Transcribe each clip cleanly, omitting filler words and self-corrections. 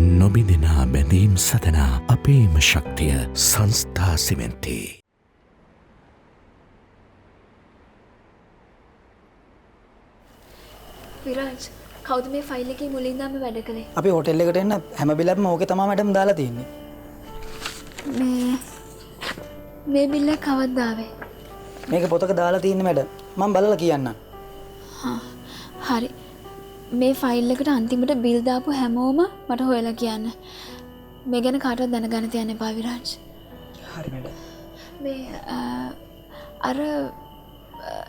නොබිඳෙනා බැඳීම් සතනා අපේම ශක්තිය සංස්ථා සිමෙන්ති. විරාජ්, කවුද මේ ෆයිල් එකේ මුලින්දම වැඩ කළේ? අපි හොටෙල් එකට එන්න හැම බිලක්ම ඕකේ තමයි මැඩම් දාලා තියෙන්නේ. මේ බිල්ල කවද්ද ආවේ? මේක පොතක දාලා තියෙන්නේ මැඩම්. මම බලලා කියන්නම්. හරි. මේ ෆයිල් එකට අන්තිමට බිල් දාපු හැමෝම මට හොයලා කියන්න. මේ ගැන කාටවත් දැනගන්න තියන්න එපා විරාජ්. හරි මැඩම්. මේ අර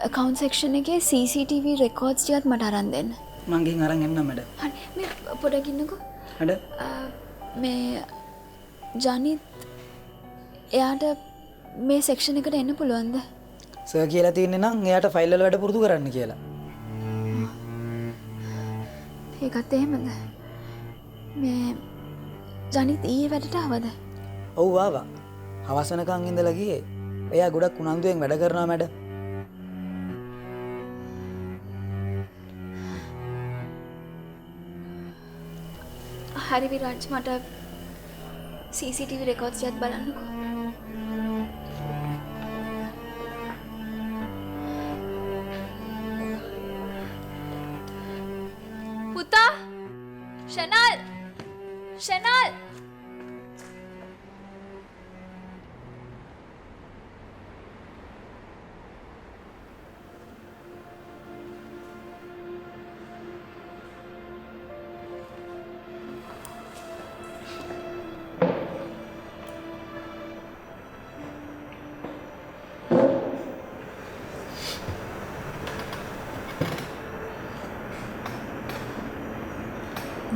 account section එකේ CCTV records ටිකත් මට අරන් දෙන්න. මං ගිහින් අරන් එන්නම් මැඩම්. හරි. මේ පොඩක් ඉන්නකෝ. මැඩම්. මේ ජනිත් එයාට මේ සෙක්ෂන් එකට එන්න පුළුවන්ද? සර් කියලා තියෙන්නේ නම් එයාට ෆයිල් වල වැඩ පුරුදු කරන්න කියලා. ඒකත් එහෙමද? මේ ජනිත් ඊයේ වැඩට ආවද? ඔව් ආවා. හවස වෙනකන් ඉඳලා ගියේ. එයා ගොඩක් උනන්දුවෙන් වැඩ කරනවා මැඩම්. හරි විරාජ්, මට CCTV records ටිකත් බලන්නකෝ. පුතා! ෂනල්!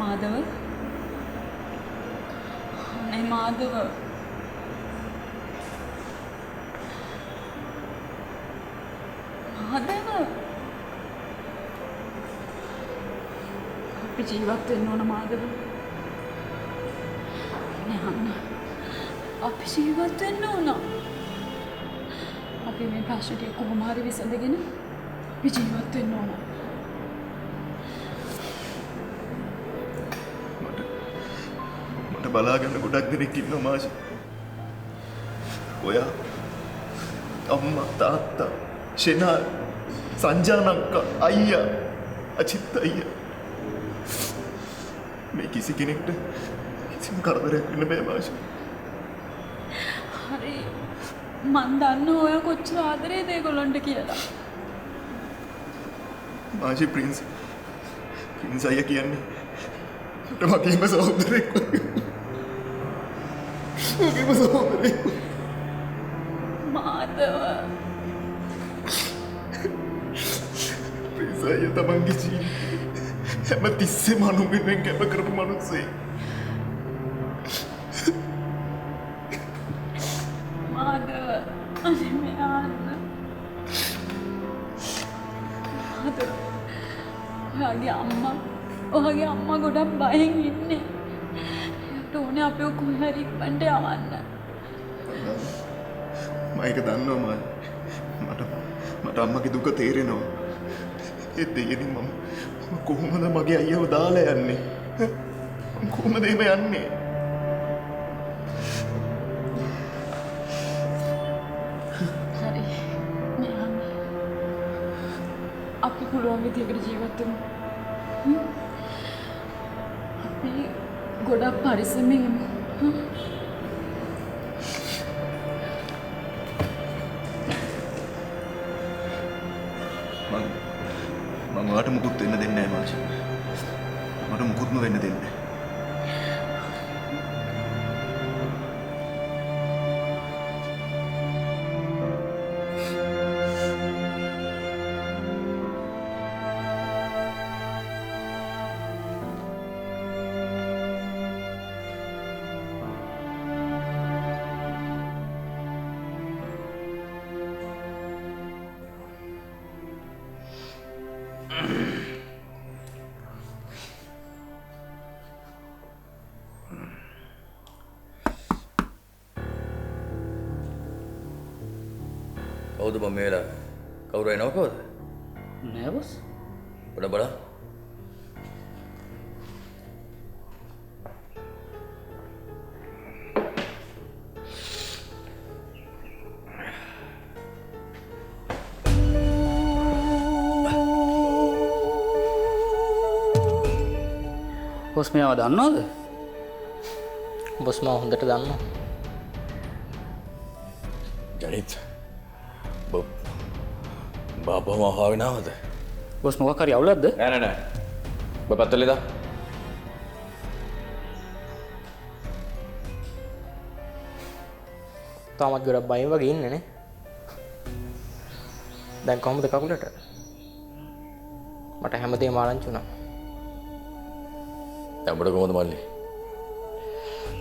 මාධව අනේ මාධව අපි ජීවත් වෙන්න ඕන මාධව. නේ අන්න අපි ජීවත් වෙන්න ඕන. අපි මේ ප්‍රශ්න ටික කොහොම හරි විසඳගෙන අපි ජීවත් වෙන්න ඕන. බලාගන්න ගොඩක් දෙනෙක් ඉන්නවා මාෂි. ඔයා අම්මා තාත්තා ෂෙනා සංජානක්ක අයියා අචිත් අයියා මේ කිසි කෙනෙක්ට කිසිම කරදරයක් වෙන්න බෑ මාෂි. හරි මන් දන්න ඔයා කොච්චර ආදරේද ඒගොල්ලන්ට කියලා. මාෂි ප්‍රින්ස් අයියා කියන්නේ මට වගේම සහෝදරෙක් වගේ. මාධව ප්‍රින්ස් අයියා තමන්ගේ ජීවිතේ හැම තිස්සෙම අනුගෙන් කැප කරපු මනුස්සයෙක්. මාධව අනේ මෙයාන්න මාධව ඔයාගේ අම්මා ගොඩක් බයෙන් ඉන්නේ. එයාට ඕනේ අපිව කොහේ හරි ඉක්මනට යවන්න. මම ඒක දන්නවා මට අම්මගේ දුක තේරෙනවා. ඒ දෙයකින් මම කොහොමද මගේ අයියව දාලා යන්නේ? මම කොහොමද එහෙම යන්නේ? හරි මෙයාන්න අපි පුළුවන් විදිහකට ජීවත් වෙමු. අපි ගොඩක් පරිස්සමෙන් ඉමු. මම ඔයාට මුකුත් වෙන්න දෙන්නේ නැහැ මාෂි. මට මුකුත්ම වෙන්න දෙන්නේ නැහැ. කවුද බම් මේ වෙලාවේ? කවුරු එනව කවුද? නෑ බොස්. පොඩ බලන්න. බොස් මේවා දන්නවද? බොස් මම හොඳට දන්නවා. ජනිත් බාපම හාගෙනාවද? බොස් මොකක් හරි අවුලක්ද? නෑ නෑ ඔබ පැත්තලෙදා තාමත් ගොඩක් බයෙන් වගේ ඉන්නේ නේ. දැන් කොහොමද කකුලට? මට හැමදේම ආරංචි වුණා. දැම්බට කොහොමද මල්ලි?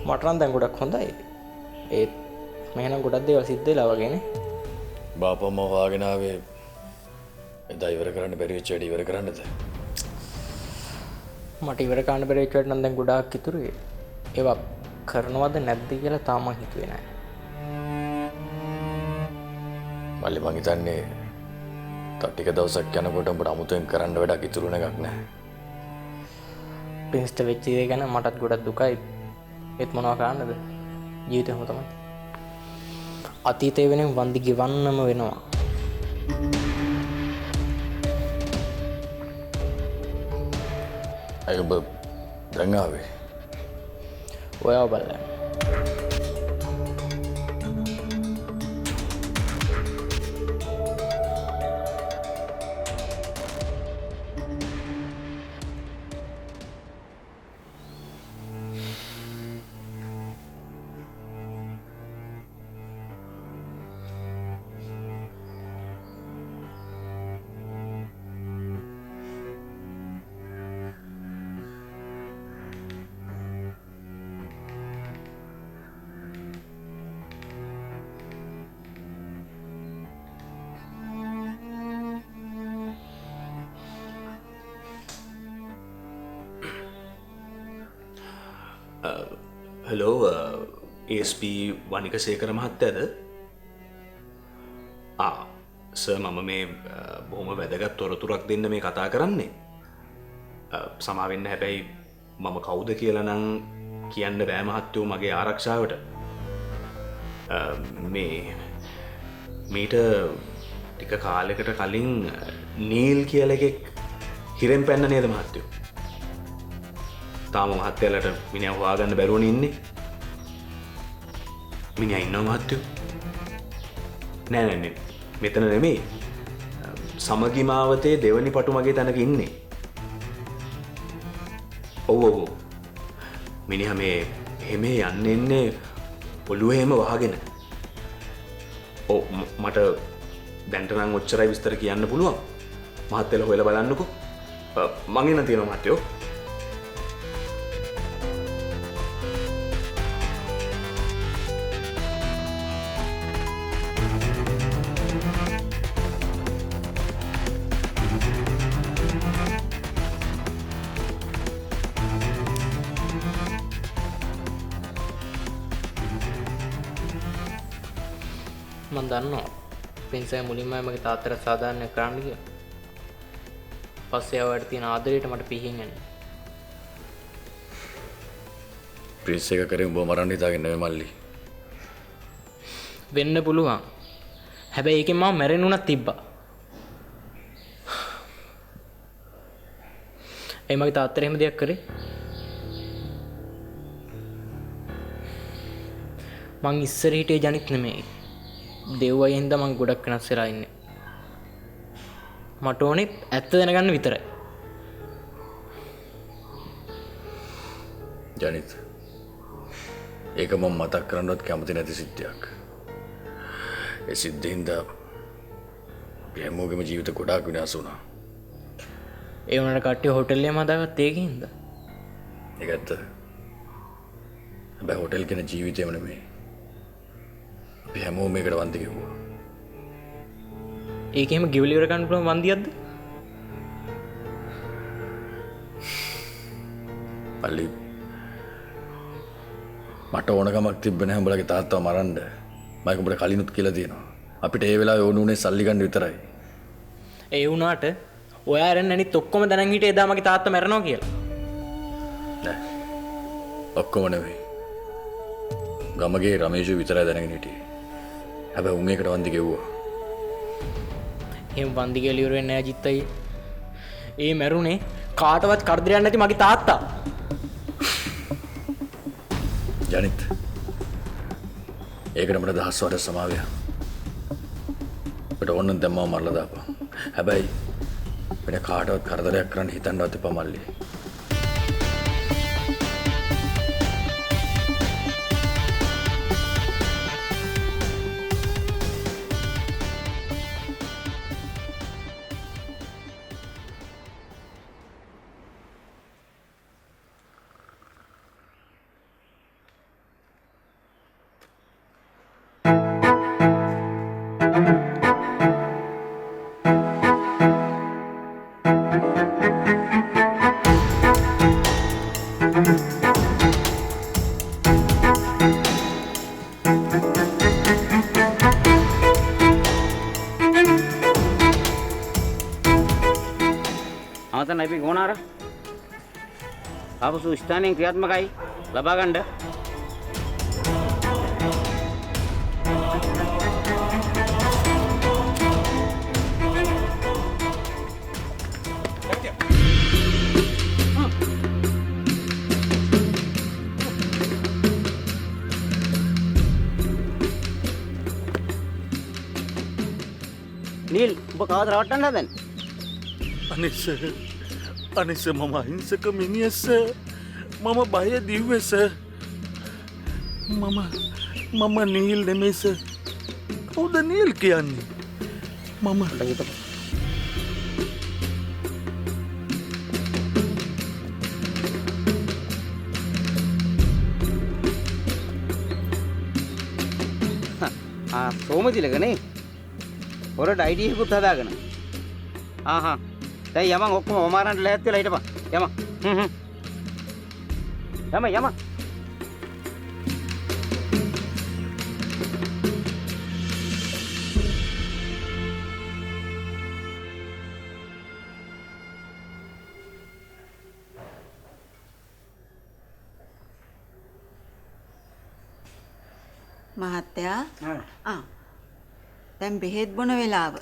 මට නම් දැන් ගොඩක් හොඳයි. ඒත් මෙහෙනම් ගොඩක් දේවල් සිද්ධ වෙලා වගේනේ. බාපම හාගෙනාවේ එදා ඉවර කරන්න බැරි වෙච්ච වැඩ ඉවර කරන්නද? මට ඉවර කරන්න බැරි වෙච්ච නම් දැන් ගොඩාක් ඉතුරුයි. ඒවා කරනවද නැද්ද කියලා තාම හිතුවේ නැහැ. මල්ලි මං හිතන්නේ ටික දවසක් යනකොට උඹට අමුතුවෙන් කරන්න වැඩක් ඉතුරු වෙන එකක් නැහැ. ප්‍රින්ස්ට වෙච්ච දේ ගැන මටත් ගොඩක් දුකයි. ඒත් මොනවා කරන්නද? ජීවිතේ හැම තමයි. අතීතය වෙනුවෙන් වන්දි ගෙවන්නම වෙනවා. අය ඔබ දැන් ආවේ? ඔයාව බලන්න. Hello ASP වනික Sekara මහත්තයද? සර් මම මේ බොහොම වැදගත් තොරතුරක් දෙන්න මේ කතා කරන්නේ. සමාවෙන්න හැබැයි මම කවුද කියලා නම් කියන්න බෑ මහත්තයෝ මගේ ආරක්ෂාවට. මීට ටික කාලෙකට කලින් නීල් කියල එකෙක් හිරෙන් පැන්න නේද මහත්තයෝ? තාම මහත්තයාලට මිනිහව හොයාගන්න බැරුවනේ ඉන්නේ. මිනිහා ඉන්නව මහත්තයෝ? නෑ මෙතන නෙමෙයි. සමගි මාවතේ දෙවනි පටු මගේ තැනක ඉන්නේ. ඔව් මිනිහා මේ එහෙම යන්නේ ඔළුව එහෙම වහගෙන. ඔව් මට දැන්ට නම් ඔච්චරයි විස්තර කියන්න පුළුවන්. මහත්තයාලා හොයලා බලන්නකෝ. මං එන්න තියෙනවා මහත්තයෝ. මම දන්නවා පින්සය මුලින්ම මගේ තාත්තට සාධාරණ කරන්න කියලා. පස්සේ ආවට තියෙන ආදරයට මට පිහින් යන්නේ. ප්‍රින්ස් එක කරේ උඹව මරන්න හිතාගෙන නෙමෙයි මල්ලි. වෙන්න පුළුවන්. හැබැයි ඒකෙන් මම මැරෙන්න උනත් තිබ්බා. ඒ මගේ තාත්තට එහෙම දෙයක් කරේ. මං ඉස්සර හිටියේ ජනිත් නෙමෙයි. දෙව්වයි හින්දා මං ගොඩක් වෙනස් වෙලා ඉන්නේ. මට ඕනේ ඇත්ත දැනගන්න විතරයි. ජනිත් ඒක මම මතක් කරන්නවත් කැමති නැති සිද්ධියක්. ඒ සිද්ධියෙන්ද හැමෝගෙම ජීවිත ගොඩාක් විනාශ වුණා. ඒ වුණාට කට්ටිය හොටෙල් එකම හදාගත්තේ ඒකින්ද? ඒක ඇත්ත. හැබැයි හොටෙල් කෙන ජීවිතේම නෙමෙයි. අපි හැමෝම මේකට වන්දි ගෙවුවා. ඒකෙම ගෙවල ඉවර ගන්න පුළුවන් වන්දියක්ද? මල්ලි මට ඕනකමක් තිබ්බ නැහැ උඹලගේ තාත්තව මරන්න. මම උඹට කලිනුත් කියලා තියෙනවා. අපිට ඒ වෙලාවේ ඕන උනේ සල්ලි ගන්න විතරයි. ඒ වුණාට ඔයා ඇරෙන්න අනිත් ඔක්කොම දැනන් හිටියේ එදා මගේ තාත්තා මැරෙනවා කියලා. නෑ. ඔක්කොම නෙවෙයි. ගමගේ රමේෂු විතරයි දැනගෙන හිටියේ. හැබැයි උන් ඒකට වන්දි ගෙව්වා. එහෙම වන්දි ගෙවල ඉවර වෙන්නේ නැහැ ජිත්තයි. ඒ මැරුණේ කාටවත් කරදරයක් නැති මගේ තාත්තා. ජනිත් ඒකට මට දහස් වර සමාවය මට ඕන්න දැම්මව මරලා දාපන් හැබැයි වෙන කාටවත් කරදරයක් කරන්න හිතන්නවත් එපා මල්ලි ආතන අපි ගෝනාර ආපසු ස්ථානයෙන් ක්‍රියාත්මකයි ලබා ගන්න නිල් ඔබ කවද රවට්ටන්න හදන්නේ අනිස මම අහිංසක මිනිස්ස මම බය දිව්වෙස මම නීල් නෙමෙස කවුද නීල් කියන්නේ මම සෝමතිලකනේ ඔරට අයිඩියකුත් හදාගෙන ආහා දැන් යමන් ඔක්කොම වමාරන්ට ලෑස්ති වෙලා හිටපන් යමන් මහත්තයා දැන් බෙහෙත් බොන වෙලාව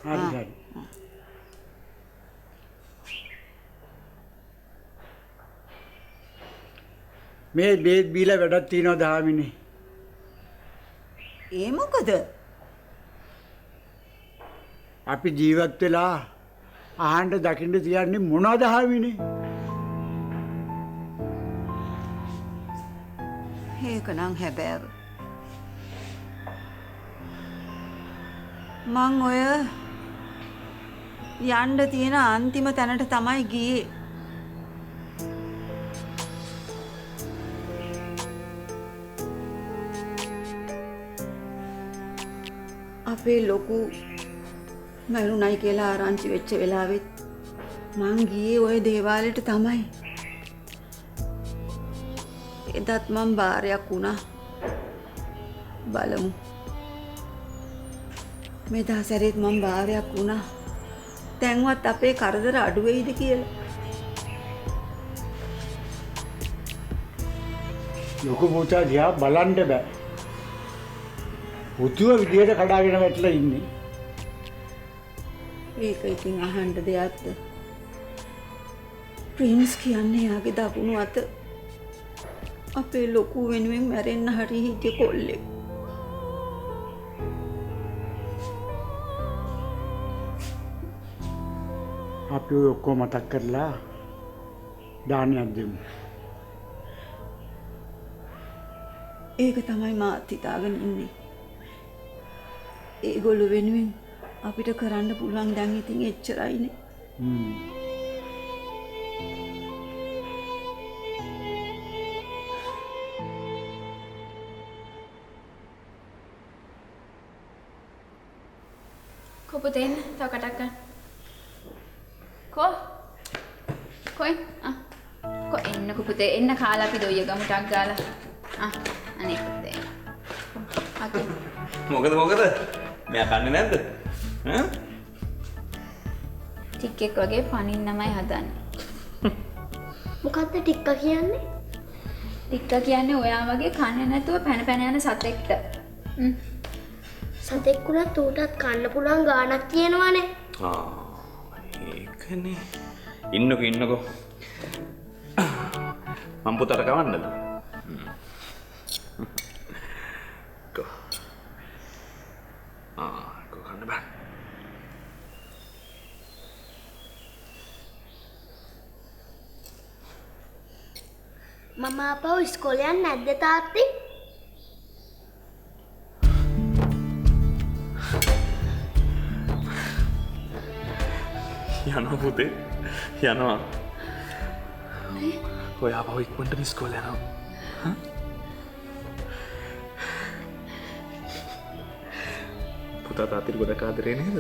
මේ බේත් බීලා වැඩක් තියනවා දහමිනේ. ඒ මොකද? අපි ජීවත් වෙලා ආහන්න දකින්න තියන්නේ මොනවද දහමිනේ? ඒක නම් හැබෑව. මං ඔය යන්න තියෙන අන්තිම තැනට තමයි ගියේ. අපේ ලොකු මරුණයි කියලා ආරංචි වෙච්ච වෙලාවෙත් මං ගියේ ওই දේවාලෙට තමයි. එදත් මං බාරයක් වුණා. බලමු. මේ දහසරේත් මං බාරයක් වුණා. දැන්වත් අපේ කරදර අඩු වෙයිද කියලා. ලොකු පුතා දිහා බලන්න බෑ. පුතුව විදියට කඩාගෙන වැටලා ඉන්නේ. ඒක ඉතින් අහන්න දෙයක්ද? ප්‍රින්ස් කියන්නේ යාගේ දකුණු අත අපේ ලොකු වෙනුවෙන් මැරෙන්න හරි හිටිය කොල්ලෙක්. අපි ඔක්කොම මතක් කරලා දානයක් දෙමු. ඒක තමයි මාත් හිතාගෙන ඉන්නේ. ඒගොල්ලෝ වෙනුවෙන් අපිට කරන්න පුළුවන් දැන් ඉතින් එච්චරයිනේ. පුතේ එන්න තව කටක් ගන්න. කොයි එන්නකෝ පුතේ එන්න කාලා අපි දොයිය ගමු ටක් ගාලා. අනේ පුතේ. මොකද මෙයා කන්නේ නැද්ද? ටික්කෙක් වගේ පනින්නමයි හදන්නේ. මොකද්ද ටික්කා කියන්නේ? ටික්කා කියන්නේ ඔයා වගේ කන්නේ නැතුව පැන පැන යන සතෙක්ට. සතෙක්කුණත් ඌටත් කන්න පුළුවන් ගාණක් තියෙනවනේ. ඒකනේ. ඉන්නකෝ. මම පුතට කවන්නද? මම ආපහු ඉස්කෝලේ යන්නේ නැද්ද තාත්තේ? යනවා පුතේ යනවා. ඔය ආපහු ඉක්මනට ඉස්කෝලේ යනවා. පුතා තාත්තට ගොඩක් ආදරේ නේද?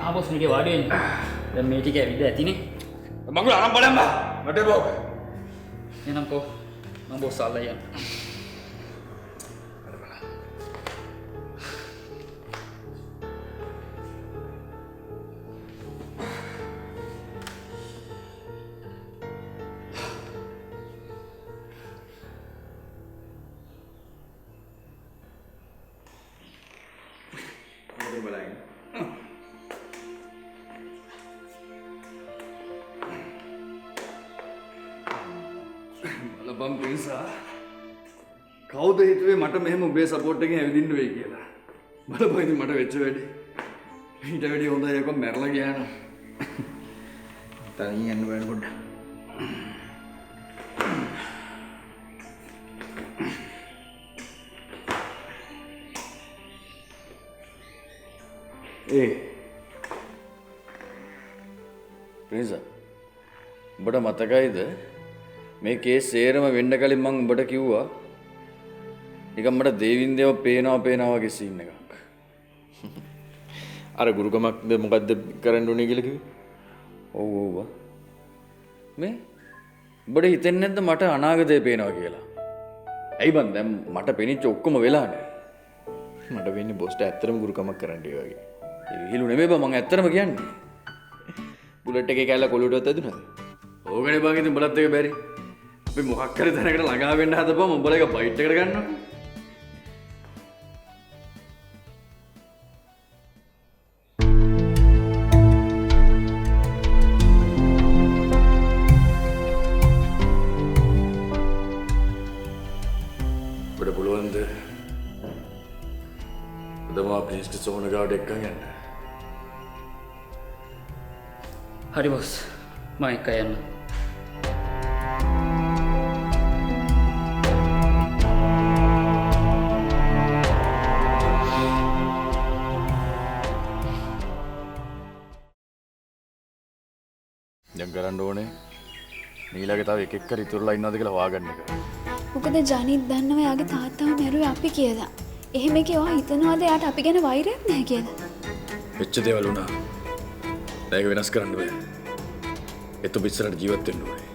ආපොස් මේකේ වාඩි වෙන්න. දැන් මේ ටික ඇවිල්ලා ඇතිනේ. මංගල අරන් බලන්න බා. මට බෝ. එනම් කො මම බොස් අල්ල යන්න. ලබම් පිරිසා කවුද හිතුවේ මට මෙහෙම උඹේ සපෝට් එකෙන් ඇවිදින්න වෙයි කියලා. බලපන් ඉතින් මට වෙච්ච වැඩේ. ඊට වැඩි හොඳයි එකක් මැරලා ගියා නම්. තනියෙන් යන්න බෑ පොඩ්ඩක්. පිරිසා උඹට මතකයිද මේ කේස් සේරම වෙන්න කලින් මං උඹට කිව්වා නිකන් මට දේවින්දේව පේනවා වගේ සීන් එකක්. අර ගුරුකමක්ද මොකද්ද කරන්න ඕනේ කියලා කිව්වේ? ඔව්. මේ උඹට හිතෙන්නේ නැද්ද මට අනාගතේ පේනවා කියලා? ඇයි බං දැන් මට පෙනිච්ච ඔක්කොම වෙලානේ. මට වෙන්නේ බොස්ට ඇත්තටම ගුරුකමක් කරන්න ඒ වගේ. ඒ විහිළු නෙමෙයි බං මං ඇත්තටම කියන්නේ. බුලට් එකේ කැල්ල කොළුවට ඇදුනද? ඕකනේ බං ඉතින් උඹලත් එක බැරි. අපි මොකක් හරි තැනකට ළඟා වෙන්න හදපුවම උඹලා එක බයිට් එකට ගන්නවා. ඔබට පුළුවන්ද? දමා ප්‍රින්ස්ට සෝන ගාඩ් එක්කන් යන්න. හරි බොස්. මම එක්ක යන්න. දැන් කරන්න ඕනේ නීලගේ තව එකෙක් කර ඉතුරුලා ඉන්නවද කියලා හොයාගන්න එක. මොකද ජනිත් දන්නවා යාගේ තාත්තව මැරුවේ අපි කියලා. එහෙම එකේ ඔයා හිතනවාද යාට අපි ගැන වෛරයක් නැහැ කියලා? වෙච්ච දේවල් වුණා. ඒක වෙනස් කරන්න බෑ. එතු පිටසරට ජීවත් වෙන්න ඕනේ.